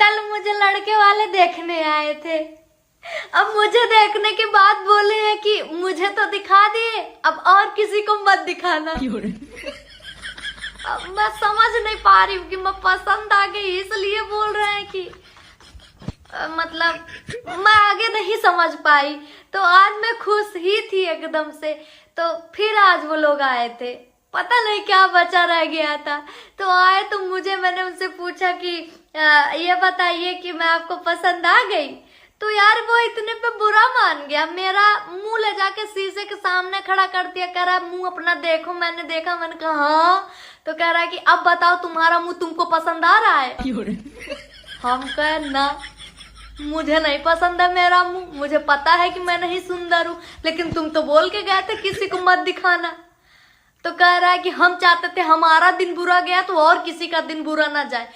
कल मुझे लड़के वाले देखने आए थे, अब मुझे देखने के बाद बोले हैं कि मुझे तो दिखा दिए, अब और किसी को मत दिखाना। अब मैं समझ नहीं पा रही हूँ कि मैं पसंद आ गई इसलिए बोल रहे हैं कि मतलब मैं आगे नहीं समझ पाई। तो आज मैं खुश ही थी एकदम से, तो फिर आज वो लोग आए थे, पता नहीं क्या बचा रह गया था। तो आए तो मैंने उनसे पूछा कि ये बताइए कि मैं आपको पसंद आ गई। तो यार वो इतने पे बुरा मान गया, मेरा मुंह ले जाके शीशे के सामने खड़ा कर दिया, कह रहा मुंह अपना देखो। मैंने देखा, मैंने कहा हाँ। तो कह रहा है कि अब बताओ तुम्हारा मुंह तुमको पसंद आ रहा है? हम कहे ना, मुझे नहीं पसंद है मेरा मुंह, मुझे पता है कि मैं नहीं सुंदर हूँ, लेकिन तुम तो बोल के गए थे किसी को मत दिखाना। तो कह रहा है कि हम चाहते थे हमारा दिन बुरा गया तो और किसी का दिन बुरा ना जाए।